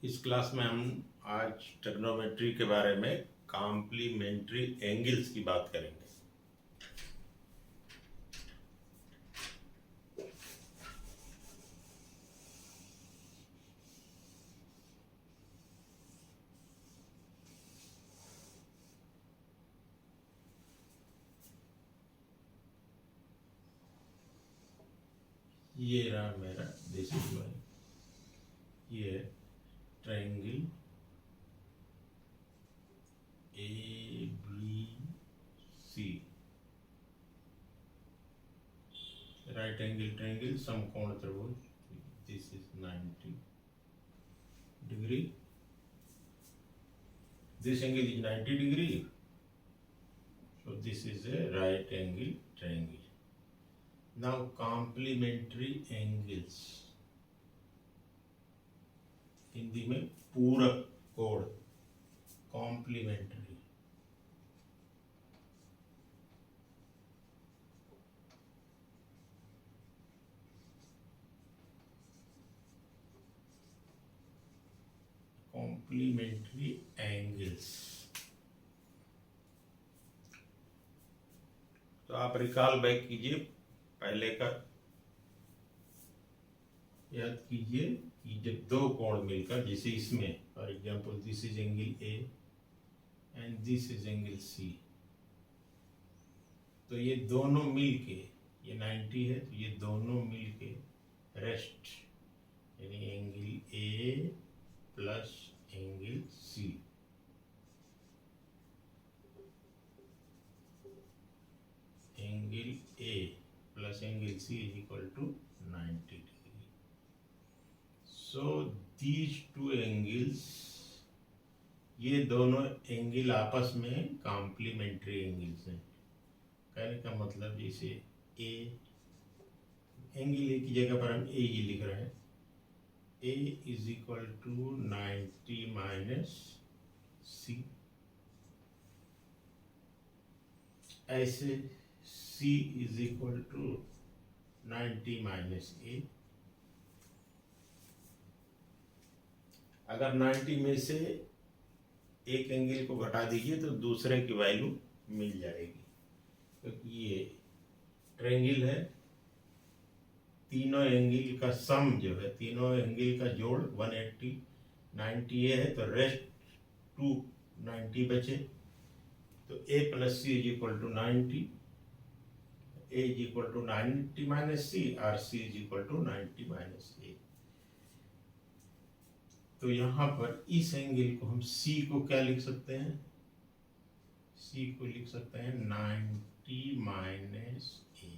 इस क्लास में हम आज ट्रिग्नोमेट्री के बारे में कॉम्प्लीमेंट्री एंगल्स की बात करेंगे। ये रहा मेरा देसी ड्राइंग। ये triangle A B C, right angle triangle समकोण त्रिभुज। This is 90 degree, this angle is 90 degree, so this is a right angle triangle. Now complementary angles, Hindi में पूरक कोण, कॉम्प्लीमेंट्री। Complementary angles. तो आप रिकॉल बैक कीजिए पहले का, याद कीजिए कि जब दो कोण मिलकर, जैसे इसमें for example this is angle A and this is angle C, तो ये दोनों मिलके, ये 90 है तो ये दोनों मिलके रेस्ट, यानी angle A plus angle C, angle A plus angle C is equal to 90 degree. So these two angles, ये दोनों एंगल आपस में कॉम्प्लीमेंट्री एंगल्स हैं। कहने का मतलब जैसे ए एंगल ए की जगह पर हम ए ही लिख रहे हैं, ए इज इक्वल टू 90 माइनस सी, ऐसे सी इज इक्वल टू 90 माइनस ए। अगर 90 में से एक एंगल को घटा दीजिए तो दूसरे की वैल्यू मिल जाएगी, क्योंकि ये ट्रायंगल है, तीनों एंगल का सम जो है, तीनों एंगल का जोड़ 180, 90 ये है तो रेस्ट 290 बचे, तो a plus C is equal to 90, a is equal to 90 minus C और c is equal to 90 minus a। तो यहाँ पर इस एंगल को हम c को क्या लिख सकते हैं, c को लिख सकते हैं 90 माइनस a।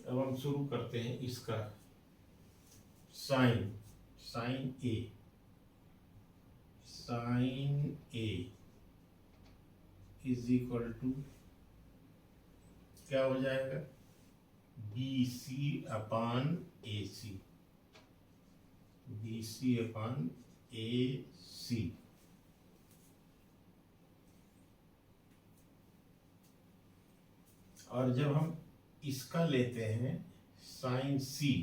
अब हम शुरू करते हैं इसका sine, sine A, sine A is equal to क्या हो जाएगा, B C upon A C, B C upon A सी। और जब हम इसका लेते हैं साइन सी,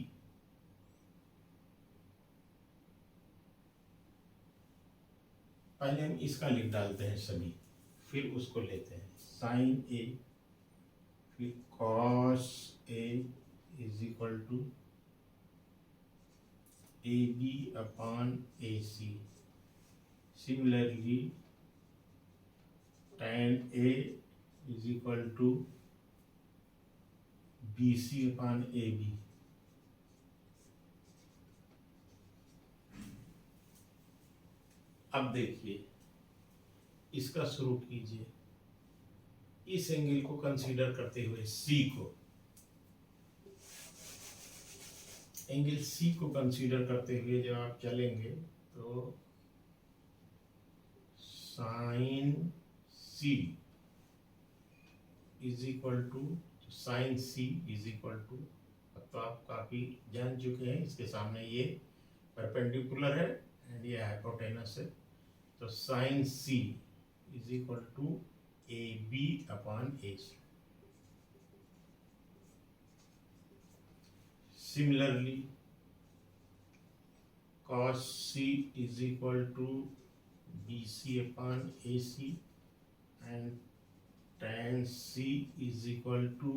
पहले हम इसका लिख डालते हैं सभी, फिर उसको लेते हैं साइन ए, फिर cos A is equal to A B upon A C. Similarly tan A is equal to B C upon A B. अब देखिए इसका शुरू कीजिए, इस एंगल को कंसीडर करते हुए सी को, एंगल सी को कंसीडर करते हुए जब आप चलेंगे तो sine C is equal to, sine C is equal to, अब तो आप काफी जान चुके हैं, इसके सामने ये परपेंडिकुलर है एंड ये हाइपोटेनस है, तो sine C is equal to A B upon A C. Similarly, cos C is equal to BC upon AC, and tan C is equal to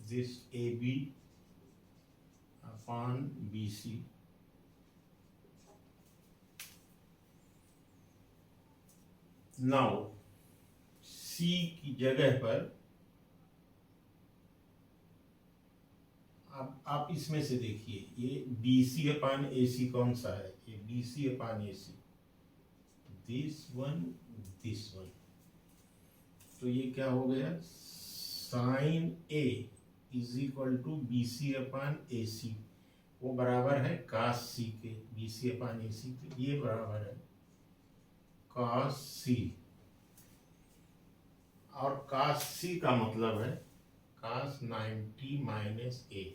this AB upon BC. Now C की जगह पर आप इसमें से देखिए, ये BC upon AC कौन सा है? ये BC upon AC, this one, this one. तो ये क्या हो गया? Sine A is equal to BC upon AC, वो बराबर है cos C के, BC अपान AC के, ये बराबर है cos C। और cos C का मतलब है cos 90 माइनस A,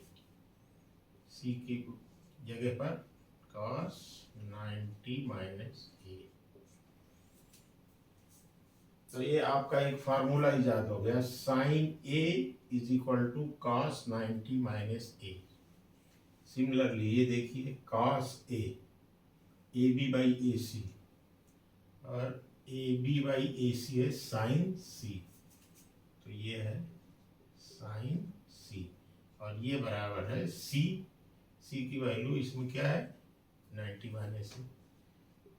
C की जगह पर cos 90 माइनस A। तो ये आपका एक फार्मूला इजाद हो गया, sine A is equal to cos 90 minus A। Similarly ये देखिए cos A, AB by AC, और AB बाई AC है साइन C, तो ये है साइन C, और ये बराबर है C की वैल्यू इसमें क्या है? 90 माइनस A,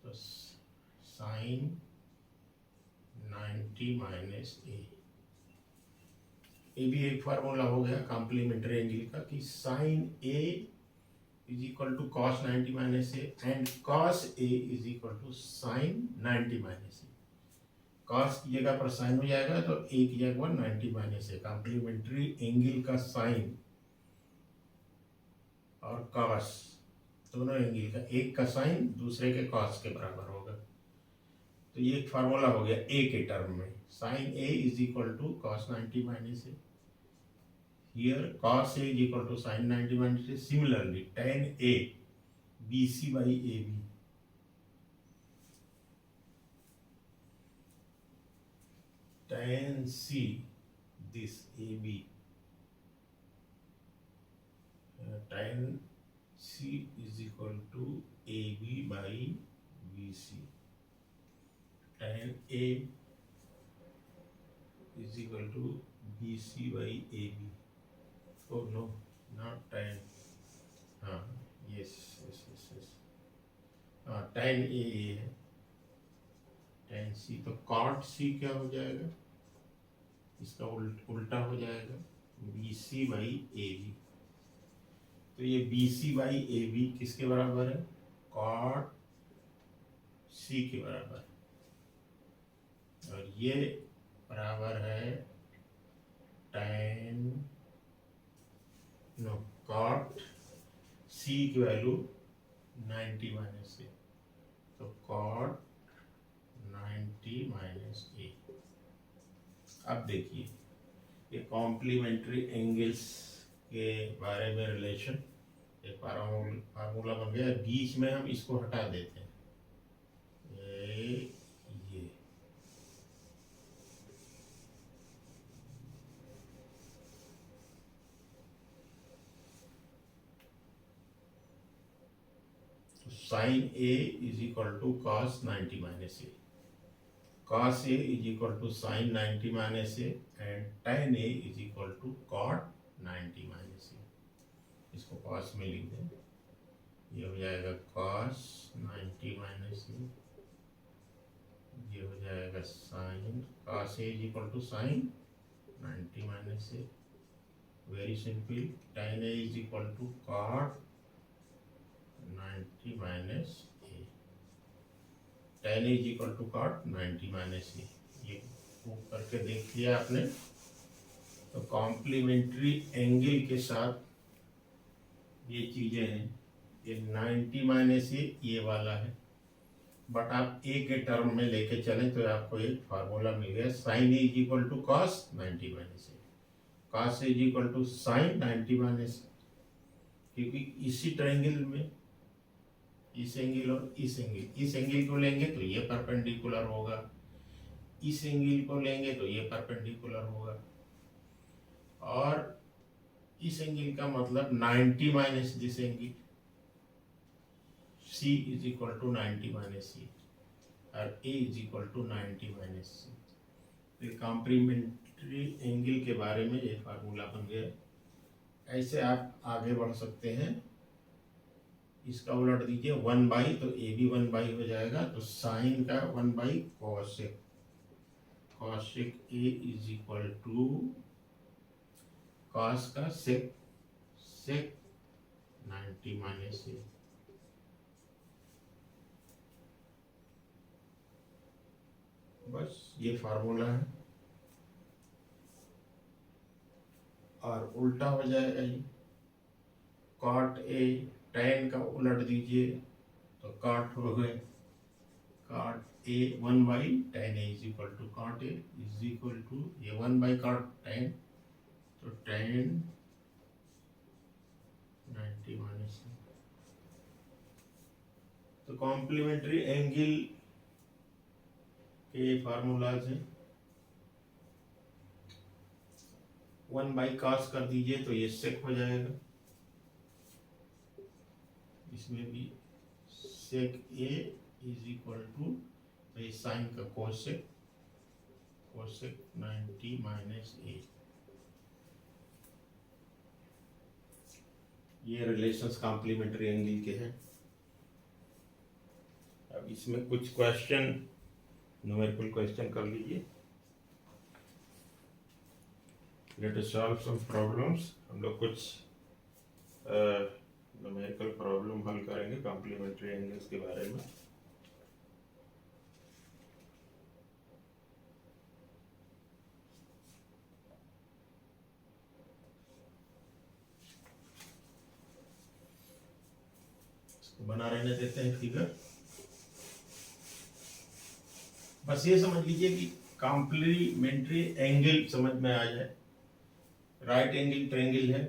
तो साइन 90 माइनस A। ये भी एक फार्मूला हो गया कॉम्प्लीमेंट्री एंगल का, कि sine A is equal to cos 90 minus A and cos A is equal to sine 90 minus A। cos की जगह पर साइन हो जाएगा तो A की जगह पर 90 माइनस A। कॉम्प्लीमेंट्री एंगल का साइन और cos, दोनों एंगल का, एक का साइन दूसरे के cos के बराबर होगा। तो ये एक फार्मूला हो गया A के टर्म में, sine A is equal to cos 90 minus A, here cos A is equal to sine 90 minus A। Similarly tan A BC by AB, tan C this AB, tan C is equal to AB by BC, tan A is equal to BC by AB। Oh no, not tan, हाँ yes, हाँ tan A है, tan C, तो cot C क्या हो जाएगा? इसका उल्टा हो जाएगा, BC बाई AB। तो ये BC बाई AB किसके बराबर है? cot C के बराबर, और ये बराबर है tan, नो, cot C की वैल्यू 90 माइनस A, तो cot 90 माइनस A। अब देखिए ये कॉम्प्लीमेंट्री एंगल्स के बारे में रिलेशन, एक फार्मूला बन गया, बीच में हम इसको हटा देते हैं, ये sine A is equal to cos 90 minus A, cos A is equal to sin 90 minus A, and tan A is equal to cot 90 minus A। इसको cos में लिख दें, ये हो जाएगा cos 90 minus A, ये हो जाएगा sin, cos A is equal to sin 90 minus A, very simple, tan A is equal to cot 90 minus A, tan A is equal to cot 90 minus A। ये प्रूव करके देख लिया आपने। तो complementary angle के साथ ये चीजें हैं, ये 90 माइनस A ये वाला है, बट आप A के टर्म में लेके चलें तो आपको एक फार्मूला मिल गया, sine A is equal to cos 90 minus A, cos A is equal to sine 90 minus A, क्योंकि इसी ट्रायंगल में इस एंगल और इस एंगल को लेंगे तो ये परपेंडिकुलर होगा, इस एंगल को लेंगे तो ये परपेंडिकुलर होगा, और इस एंगल का मतलब 90 minus this angle, C is equal to 90 minus C और A is equal to 90 minus C. तो कॉम्प्लीमेंट्री एंगल के बारे में ये फार्मूला बन गया। ऐसे आप आगे बढ़ सकते हैं। इसका उलट दीजिए 1/, तो ए भी 1/, हो जाएगा। तो साइन का 1/, cosec, cosec A is equal to cos का सेक, सेक 90 माइनस ए। बस ये फार्मूला है। और उल्टा हो जाएगा ये, कॉट ए, tan का उलट दीजिए तो कॉट हो गए, cot A 1/, tan A is equal to cot A is equal to ये 1/, कॉट tan, तो tan 90 माइनस। तो कॉम्प्लीमेंट्री एंगल के फार्मूलाज हैं। 1/, cos कर दीजिए तो ये sec हो जाएगा। इसमें भी sec a is equal to, तो ये साइन का कोसेक, कोसेक 90 माइनस a। ये रिलेशंस कॉम्प्लीमेंट्री एंगल के हैं। अब इसमें कुछ क्वेश्चन, न्यूमेरिकल क्वेश्चन कर लीजिए। Let us solve some problems. हम लोग कुछ न्यूमेरिकल प्रॉब्लम हल करेंगे कॉम्प्लीमेंट्री एंगल्स के बारे में। इसको बना रहने देते हैं फिगर। बस ये समझ लीजिए कि कॉम्प्लीमेंट्री एंगल समझ में आ जाए। राइट एंगल ट्रायंगल है,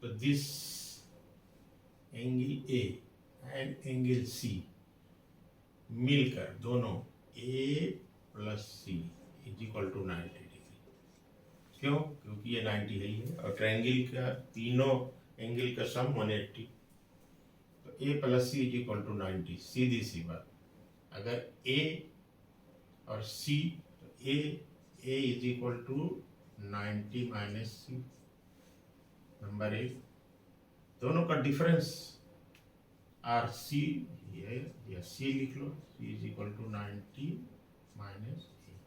तो this angle A and angle C मिलकर दोनों A plus C is equal to 90 degree. क्यों? क्योंकि ये 90 है और ट्रायंगल का तीनों एंगल का सम 180, तो A plus C is equal to 90। सीधी सी बात, अगर ए और सी, तो A is equal to 90 minus C. Number 1, दोनों का डिफरेंस आर सी, ये या सी लिख लो, सी इज इक्वल टू 90 माइनस ए।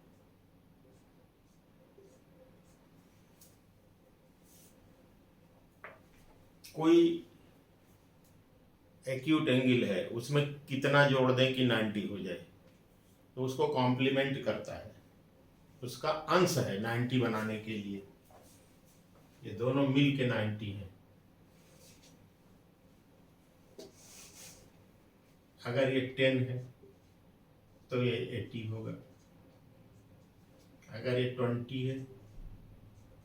कोई एक्यूट एंगल है, उसमें कितना जोड़ दें कि 90 हो जाए, तो उसको कॉम्प्लीमेंट करता है, उसका अंश है 90 बनाने के लिए। ये दोनों मिल के 90 है। अगर ये 10 है तो ये 80 होगा। अगर ये 20 है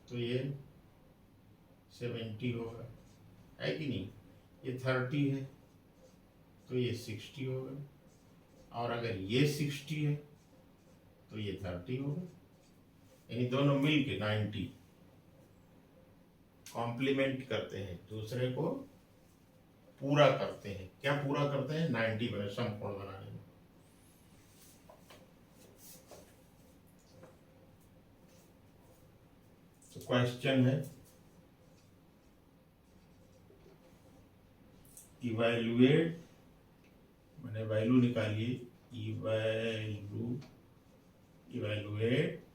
तो ये 70 होगा, है कि नहीं? ये 30 है तो ये 60 होगा, और अगर ये 60 है तो ये 30 होगा। यानी दोनों मिल के 90 कॉम्प्लीमेंट करते हैं, दूसरे को पूरा करते हैं। क्या पूरा करते हैं? 90 बने समकोण बनाने में। तो क्वेश्चन है, इवैल्यूएट, मैंने वैल्यू निकालिए, evaluate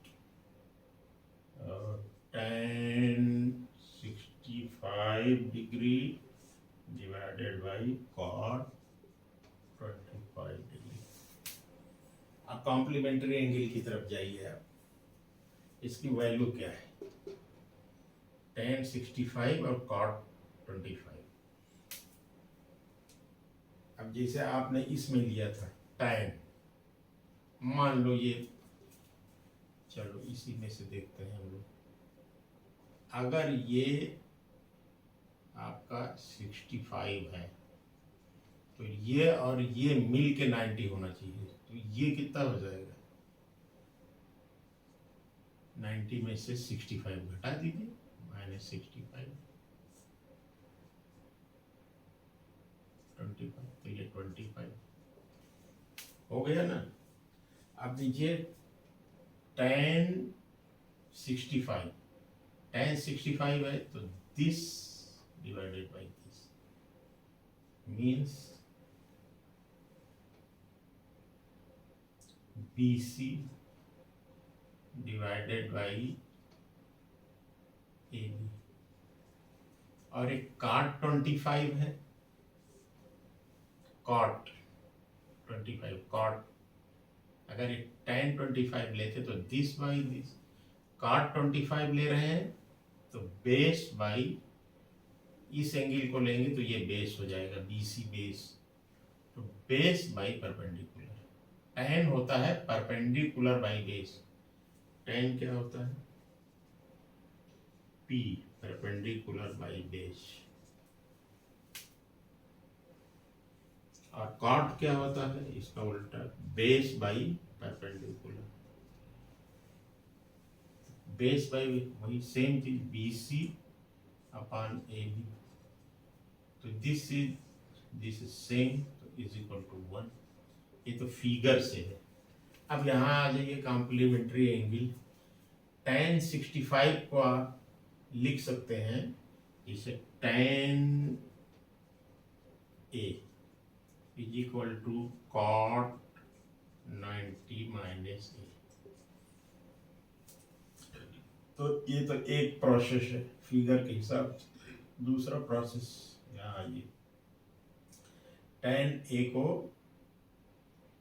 tan 65 degree divided by cot 25 degree. अब कॉम्प्लीमेंट्री एंगल की तरफ जाइए आप। इसकी वैल्यू क्या है? tan 65 और cot 25। अब जैसे आपने इसमें लिया था tan, मान लो ये, चलो इसी में से देखते हैं हम लोग। अगर ये आपका 65 है तो ये और ये मिल के 90 होना चाहिए, तो ये कितना हो जाएगा? 90 में से 65 घटा दीजिए, माइनस 65, 25, तो ये 25 हो गया ना। अब दीजिए tan 65, tan 65 है तो this divided by this means BC divided by AB। और एक cot 25 है, cot 25, cot अगर एक tan 25 लेते तो दिस बाई दिस, cot 25 ले रहे हैं तो बेस बाई इस एंगल को लेंगे तो ये बेस हो जाएगा BC बेस, तो बेस बाई परपेंडिकुलर। tan होता है परपेंडिकुलर बाई बेस, tan क्या होता है P परपेंडिकुलर बाई बेस, और cot क्या होता है इसका उल्टा base by perpendicular. Base by वही सेम चीज BC अपॉन AB, तो दिस इज सेम, तो इज इक्वल टू 1। ये तो फिगर से है। अब यहाँ आ जाइए कॉम्प्लीमेंट्री एंगल। tan 65 को आप लिख सकते हैं इसे tan A is equal to cot 90 minus A। तो ये तो एक प्रोसेस है फिगर के हिसाब से। दूसरा प्रोसेस यहाँ आइए, tan A को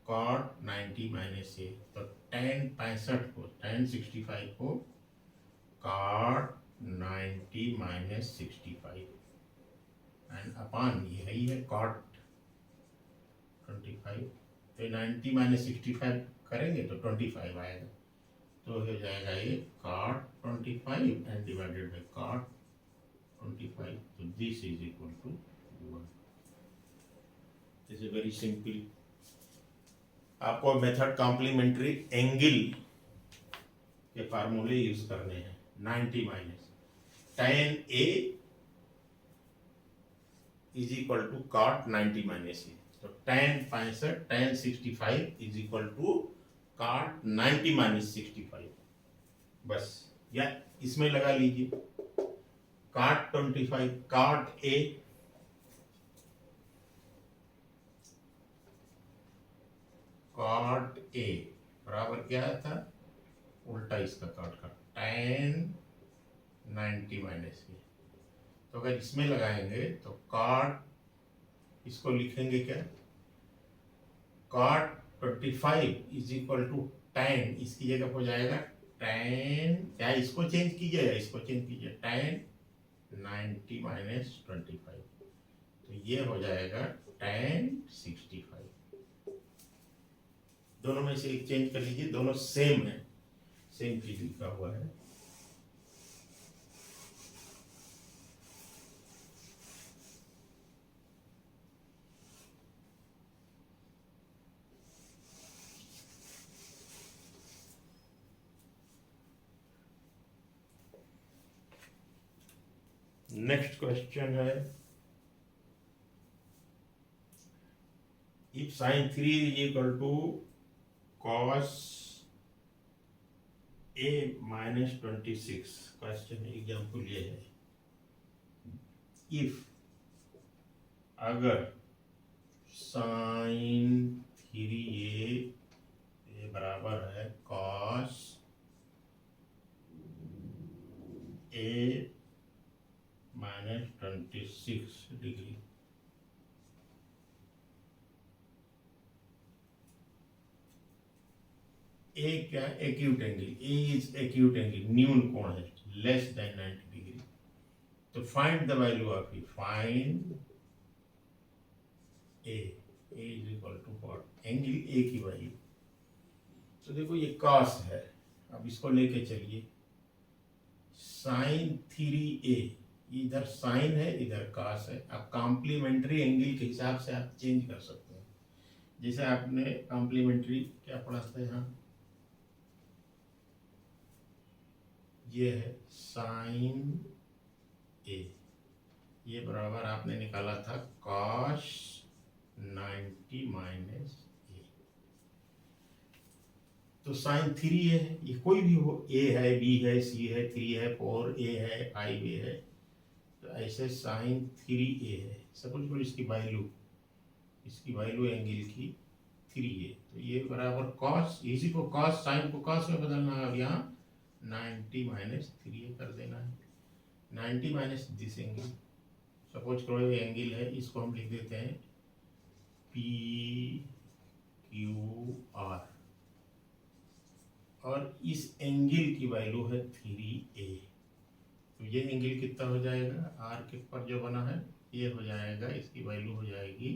cot 90 माइनस A, तो tan 65 को tan 65 को cot 90 माइनस 65 एंड अपॉन यही है cot 25, तो 90 माइनस 65 करेंगे तो 25 आएगा, तो हो जाएगा ये cot 25 and divided by cot 25, तो this is equal to 1। This is very simple. आपको मेथड कॉम्प्लीमेंट्री एंगल के फार्मूले यूज करने हैं। 90 minus tan A is equal to cot 90 minus A, तो tan 65 tan 65 is equal to cot 90 minus 65, बस, या इसमें लगा लीजिए cot 25 cot A cot A बराबर क्या था, उल्टा इसका cot का tan 90 माइनस A। तो अगर इसमें लगाएंगे तो cot, इसको लिखेंगे क्या, cot 25 is equal to tan, इसकी जगह हो जाएगा tan, क्या इसको चेंज कीजिए या इसको चेंज कीजिए, tan 90 माइनस 25, तो ये हो जाएगा tan 65। दोनों में से एक चेंज कर लीजिए, दोनों सेम है, सेम चीज लिखा हुआ है। नेक्स्ट क्वेश्चन है, if sin 3 is equal to cos A minus 26, question example ये है, इफ अगर sin 3A बराबर है cos A minus 26 degree, A क्या, acute angle, A is acute angle, न्यून कोण है, लेस देन 90 डिग्री, तो find the value of A, find A is equal to what, angle A की वैल्यू। तो देखो ये cos है, अब इसको लेके चलिए sin 3A, इधर साइन है इधर cos है, अब कॉम्प्लीमेंट्री एंगल के हिसाब से आप चेंज कर सकते हैं। जैसे आपने कॉम्प्लीमेंट्री क्या पढ़ा था यहाँ, ये है साइन ए, ये बराबर आपने निकाला था cos 90 माइनस ए। तो साइन 3 है, ये कोई भी हो, ए है, बी है, सी है, 3 है, 4 ए है, 5 ए है, तो ऐसे साइन 3 ए है। सपोज करो इसकी वैल्यू एंगल की 3 है, तो ये बराबर कॉस, इसी को कॉस, साइन को कॉस में बदलना है और यहाँ 90 माइनस 3 कर देना है। 90 माइनस दिस एंगल, सपोज करो ये एंगल है, इसको हम लिख देते हैं पी क्यू आर, और इस एंगल की वैल्यू है 3a। तो ये एंगल कितना हो जाएगा, आर के ऊपर जो बना है ये हो जाएगा, इसकी वैल्यू हो जाएगी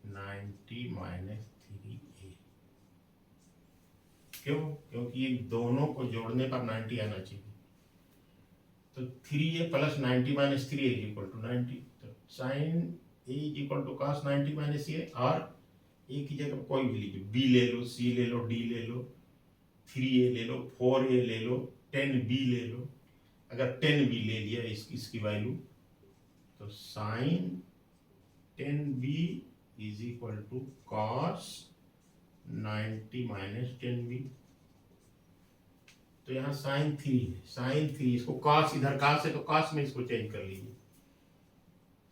90 माइनस 3a। क्यों? क्योंकि ये दोनों को जोड़ने पर 90 आना चाहिए। तो 3a plus 90 minus 3a is equal to 90। तो sine a is equal to cos 90 minus a, और a की जगह कोई भी लीजिए, b ले लो, c ले लो, d ले लो, 3a ले लो, 4a ले लो, 10b ले लो। अगर 10b ले लिया इसकी वैल्यू, तो sine 10b is equal to cos 90 minus 10b। तो यहाँ साइन 3 है, साइन 3, इसको कॉस, इधर कॉस है तो कॉस में इसको चेंज कर लीजिए,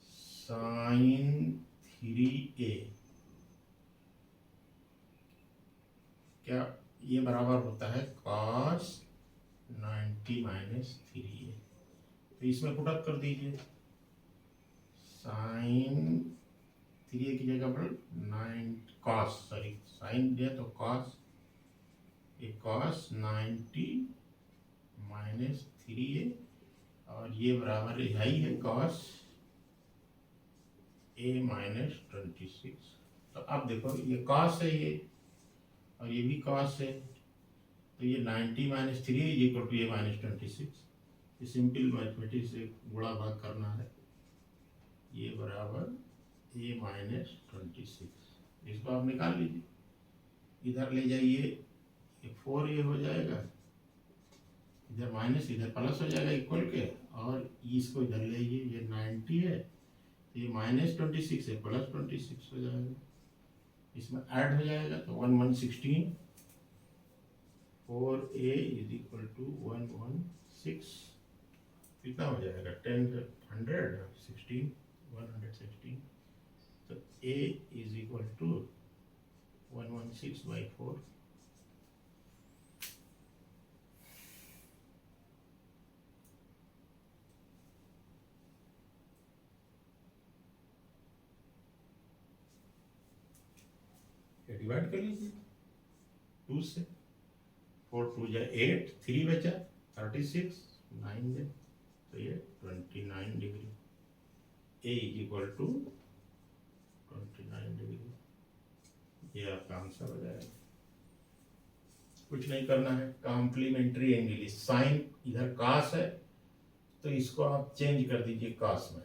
साइन 3a, क्या ये बराबर होता है cos 90 माइनस 3a। तो इसमें पुट अप कर दीजिए, साइन 3a की जगह पर 9 cos, सॉरी साइन दिया तो cos, ये cos 90 माइनस 3a, और ये बराबर है ही है cos a माइनस 26। तो अब देखो ये cos है ये, और ये भी cos है, तो ये 90 minus 3 is equal to A minus 26। ये सिंपल मैथमेटिक्स से गुणा भाग करना है, ये बराबर ए माइनस 26। इसको आप निकाल लीजिए, इधर ले जाइए, ये 4a हो जाएगा, इधर माइनस इधर प्लस हो जाएगा इक्वल के, और इसको इधर ले जाइए, ये 90 है, तो ये माइनस 26 है, प्लस 26 हो जाएगा, इसमें ऐड हो जाएगा, तो 116, 4a इज इक्वल टू 116, कितना हो जाएगा, 10 100 16 116। तो a is equal to 116/4। Divide कर लीजिए 2 से, 4 2 जा 8, 3 बचा 36, 9 दे, तो ये 29 degree, A is equal to 29 degree, ये आपका आंसर हो जाएगा। कुछ नहीं करना है, कॉम्प्लीमेंट्री एंगल, साइन इधर cos है, तो इसको आप चेंज कर दीजिए cos में,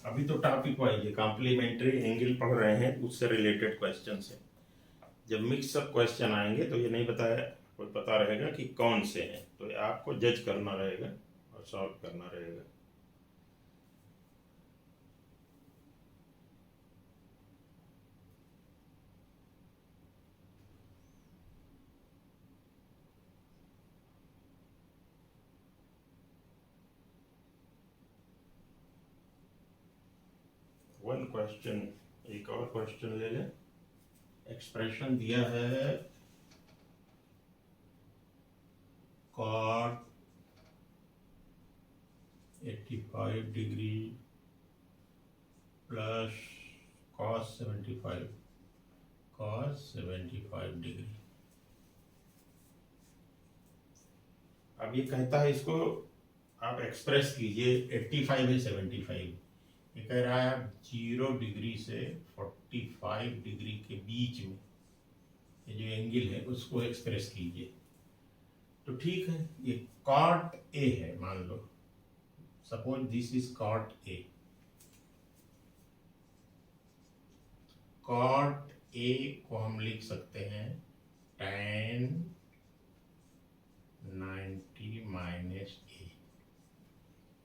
अभी तो टॉपिक वाइज है, कॉम्प्लीमेंट्री एंगल पढ़ रहे हैं, उससे रिलेटेड क्वेश्चन है। जब मिक्सअप क्वेश्चन आएंगे तो ये नहीं बताया, कोई पता रहेगा कि कौन से हैं, तो आपको जज करना रहेगा और सॉल्व करना रहेगा। वन क्वेश्चन, एक और क्वेश्चन ले लें। एक्सप्रेशन दिया है cot 85 degree plus cos 75 degree. अब ये कहता है इसको आप एक्सप्रेस कीजिए, 85 है 75, ये कह रहा है आप 0 डिग्री से 45 डिग्री के बीच में ये जो एंगल है उसको एक्सप्रेस कीजिए। तो ठीक है, ये कॉट ए है, मान लो suppose this is cot A. Cot A को हम लिख सकते हैं tan 90 माइनस ए,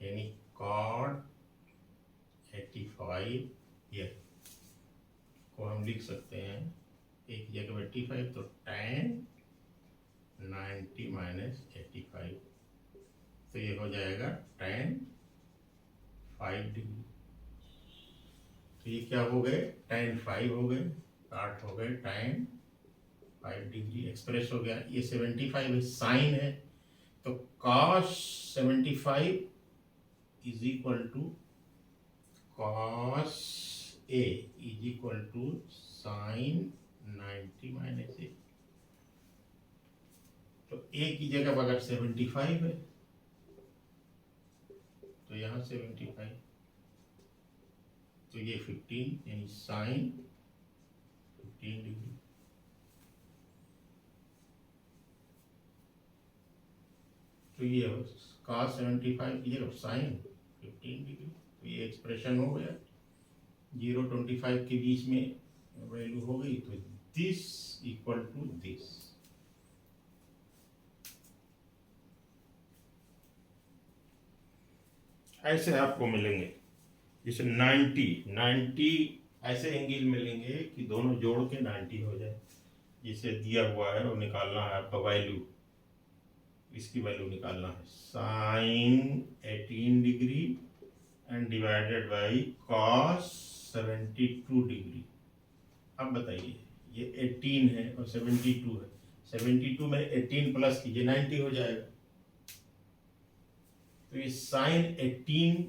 यानी कॉट 85 ये को हम लिख सकते हैं एक जगह 85, तो tan 90 माइनस 85, तो ये हो जाएगा tan 5 डिग्री। तो ये क्या हो गए, tan 5 हो गए, काट हो गए tan 5 डिग्री, एक्सप्रेस हो गया। ये 75 साइन है, तो cos 75 is equal to cos A is equal to sine 90 minus A. तो A की जगह अगर 75 है तो यहाँ 75, तो ये 15 यानी साइन 15 डिग्री। तो ये cos 75 की जगह साइन 15 डिग्री, तो ये एक्सप्रेशन हो गया। 0-25 के बीच में वैल्यू हो गई, तो दिस इक्वल टू दिस। ऐसे आपको मिलेंगे, जैसे 90 ऐसे एंगल मिलेंगे कि दोनों जोड़ के 90 हो जाए। जिसे दिया हुआ है वो निकालना है आपका वैल्यू, इसकी वैल्यू निकालना है sine 18 degree and divided by cos 72 degree. अब बताइए, ये 18 है और 72 है, 72 में 18 प्लस कीजिए 90 हो जाएगा। तो ये साइन 18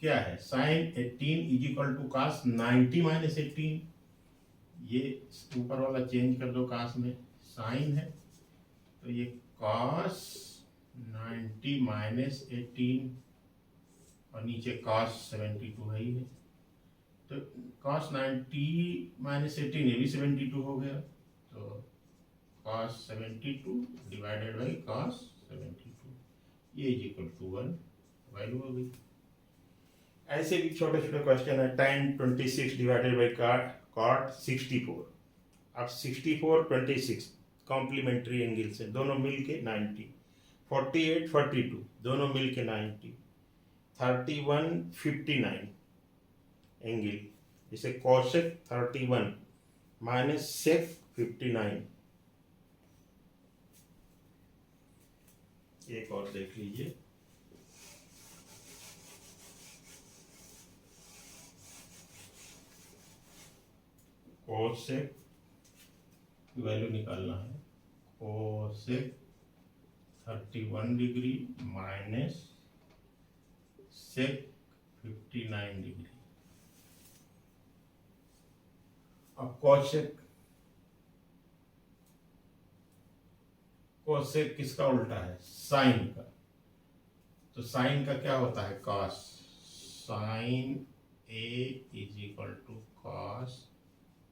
क्या है, sine 18 is equal to cos 90 minus 18। ये ऊपर वाला चेंज कर दो, कॉस में साइन है, तो ये कॉस 90 माइनस 18 और नीचे cos 72 है ही है, तो cos 90 माइनस 18 ये भी 72 हो गया, तो cos 72 डिवाइडेड बाई cos 72 ये इज इक्वल टू 1 वैल्यू हो गई। ऐसे भी छोटे छोटे क्वेश्चन है, tan 26 डिवाइडेड बाई cot 64। अब 64 26 कॉम्प्लीमेंट्री एंगल से दोनों मिल के 90, 48 42 दोनों मिल के 90, 31 59 एंगल, जैसे cosec 31 माइनस sec 59। एक और देख लीजिए, cosec की वैल्यू निकालना है, cosec 31 degree minus sec 59 degree. अब cosec किसका उल्टा है, साइन का, तो साइन का क्या होता है cos, sine a is equal to cos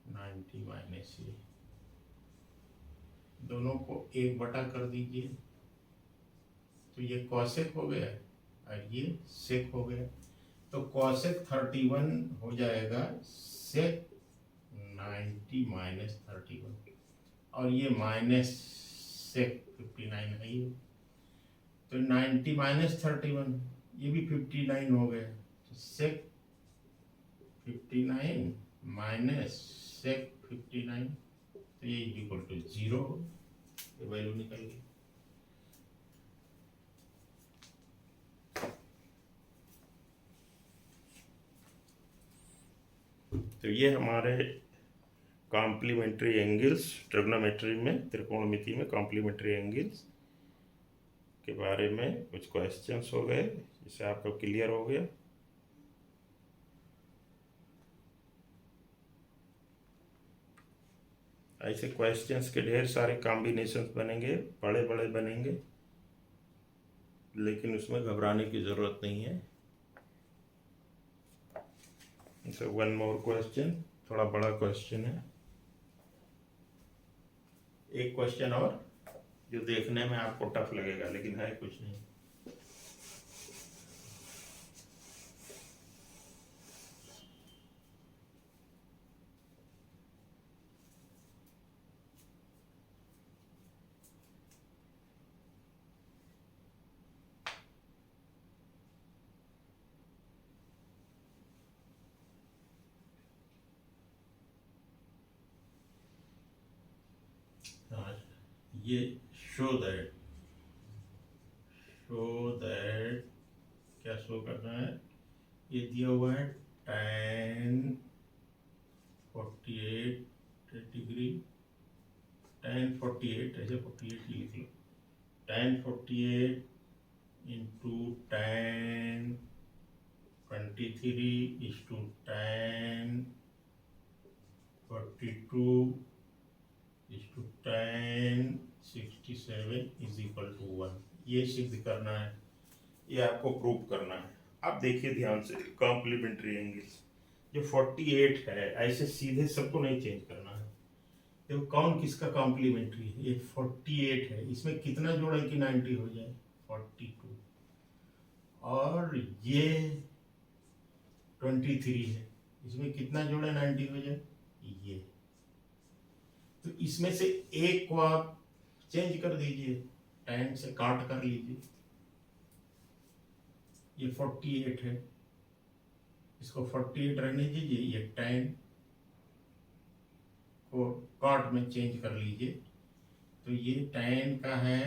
90 minus A. दोनों को 1 बटा कर दीजिए, तो ये cosec हो गया और ये sec हो गया, तो cosec 31 हो जाएगा sec 90 माइनस 31, और ये माइनस sec 59 है ये, तो 90 माइनस 31 ये भी 59 हो गया, तो sec 59 माइनस sec 59, तो ये इक्वल टू 0, ये वैल्यू निकल गई। तो ये हमारे कॉम्प्लीमेंट्री एंगल्स, ट्रिग्नोमेट्री में, त्रिकोणमिति में कॉम्प्लीमेंट्री एंगल्स के बारे में कुछ क्वेश्चंस हो गए, जिससे आपको क्लियर हो गया। ऐसे क्वेश्चंस के ढेर सारे कॉम्बिनेशंस बनेंगे, बड़े बड़े बनेंगे, लेकिन उसमें घबराने की ज़रूरत नहीं है। सो वन मोर क्वेश्चन, थोड़ा बड़ा क्वेश्चन है, एक क्वेश्चन और जो देखने में आपको टफ लगेगा लेकिन है कुछ नहीं। हाँ, ये शो दैट क्या शो करना है, ये दिया हुआ है tan 48 डिग्री, tan 48 ऐसे 48 ही लिख लो, tan 48 into tan 23 is to tan 42 is to tan 67 is equal to 1। ये सिद्ध करना है, ये आपको प्रूव करना है। आप देखिए ध्यान से, कॉम्प्लीमेंट्री एंगल्स जो 48 है, ऐसे सीधे सबको नहीं चेंज करना है। देखो कौन किसका कॉम्प्लीमेंट्री है, ये 48 है, इसमें कितना जोड़े कि 90 हो जाए, 42, और ये 23 है, इसमें कितना जोड़े 90 हो जाए, ये। तो इसमें से एक को आप चेंज कर दीजिए, tan से काट कर लीजिए, ये 48 है, इसको 48 रहने दीजिए, ये tan को काट में चेंज कर लीजिए, तो ये tan का है,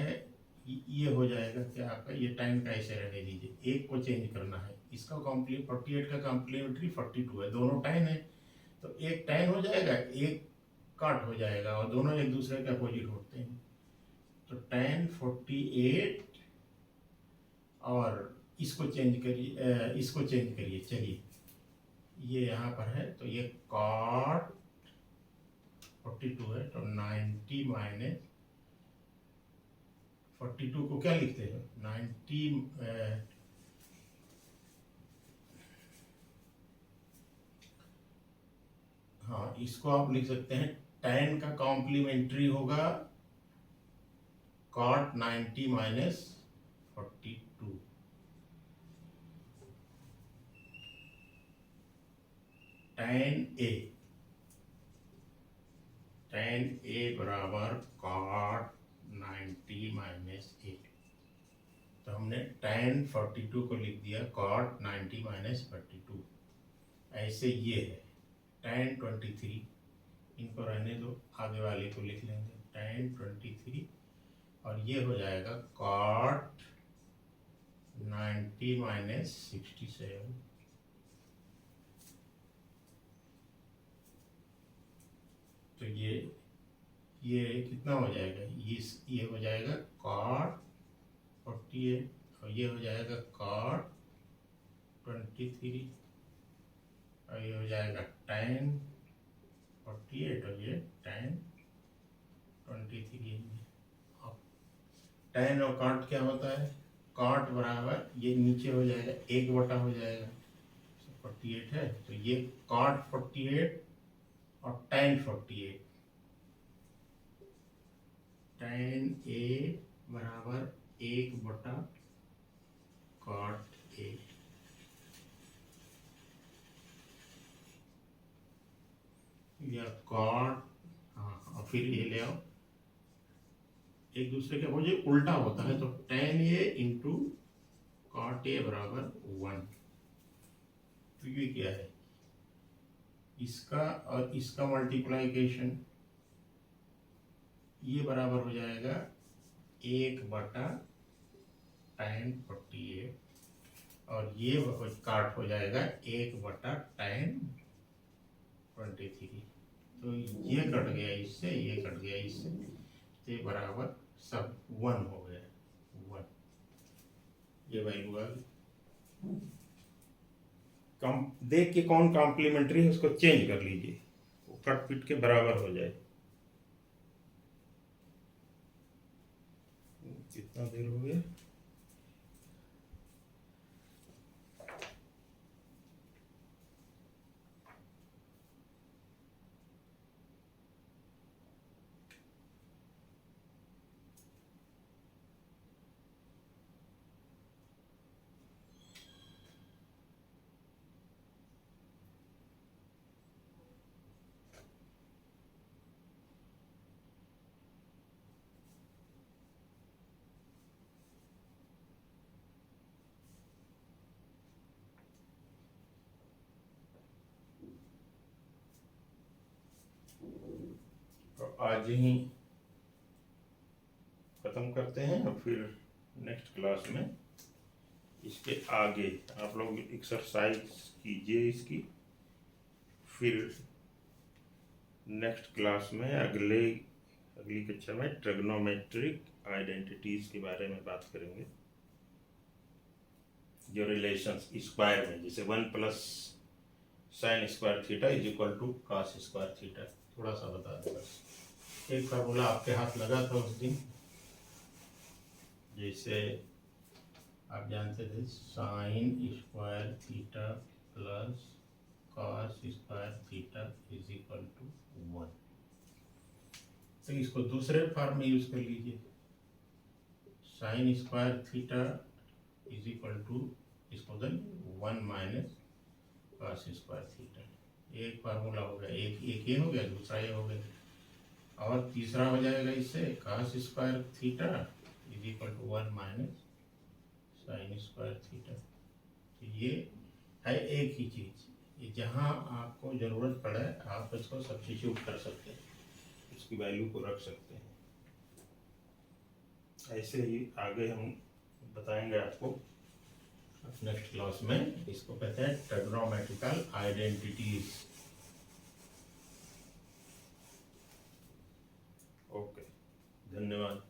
ये हो जाएगा क्या आपका, ये tan का ऐसे रहने दीजिए, एक को चेंज करना है, इसका 48 का कॉम्प्लीमेंट्री 42 है, दोनों tan है, तो एक tan हो जाएगा, एक काट हो जाएगा, और दोनों एक दूसरे के अपोजिट होते हैं, तो tan 48 और इसको चेंज करिए, चलिए ये यहाँ पर है, तो ये cot 42 है, तो 90 माइनस 42 को क्या लिखते हैं, 90 हाँ, इसको आप लिख सकते हैं, tan का कॉम्प्लीमेंट्री होगा cot 90 माइनस 42, tan A बराबर cot 90 माइनस ए, तो हमने tan 42 को लिख दिया cot 90 माइनस 42। ऐसे ये है tan 23, इनको रहने दो, आगे वाले को लिख लेंगे tan 23, और ये हो जाएगा cot 90 माइनस 67। तो ये कितना हो जाएगा, ये हो जाएगा cot 48, और ये हो जाएगा cot 23, और ये हो जाएगा tan 48, और ये tan 23। अब tan और cot क्या होता है, cot बराबर ये नीचे हो जाएगा, 1 बटा हो जाएगा, 48 है, तो ये cot 48 और tan 48, tan A बराबर 1 बटा cot A, या cot, हाँ, और फिर ये ले आओ, एक दूसरे के अपोजिट उल्टा होता है, तो tan A into cot A बराबर 1। तो ये क्या है, इसका और इसका मल्टीप्लाइकेशन, ये बराबर हो जाएगा 1 बटा tan 48, और ये काट हो जाएगा 1 बटा tan 23। तो ये कट गया इससे, ये कट गया इससे, तो ये बराबर सब 1 हो गया, 1, ये वैल्यू आ गई। कम देख के कौन कॉम्प्लीमेंट्री है उसको चेंज कर लीजिए, वो कट पिट के बराबर हो जाए। कितना देर हो गया, तो आज ही ख़त्म करते हैं और फिर नेक्स्ट क्लास में इसके आगे आप लोग एक्सरसाइज कीजिए इसकी, फिर नेक्स्ट क्लास में अगली कक्षा में ट्रिग्नोमेट्रिक आइडेंटिटीज़ के बारे में बात करेंगे, जो रिलेशंस स्क्वायर में, जैसे 1 plus sine square theta is equal to cos square theta, थोड़ा सा बता दें बस। एक फार्मूला आपके हाथ लगा था उस दिन, जैसे आप जानते थे sine square theta plus cos square theta is equal to 1। तो इसको दूसरे फॉर्म में यूज कर लीजिए, sine square theta is equal to इसको 1 माइनस कॉस स्क्वायर थीटा। एक फार्मूला हो गया, एक ये हो गया, दूसरा ये हो गया, और तीसरा हो जाएगा इससे cos square theta is equal to 1 minus sine square theta. तो ये है एक ही चीज़, ये जहाँ आपको ज़रूरत पड़े आप इसको सब्स्टिट्यूट कर सकते हैं, इसकी वैल्यू को रख सकते हैं। ऐसे ही आगे हम बताएंगे आपको नेक्स्ट क्लास में, इसको कहते हैं ट्रिग्नोमेट्रिकल आइडेंटिटीज। ओके, धन्यवाद।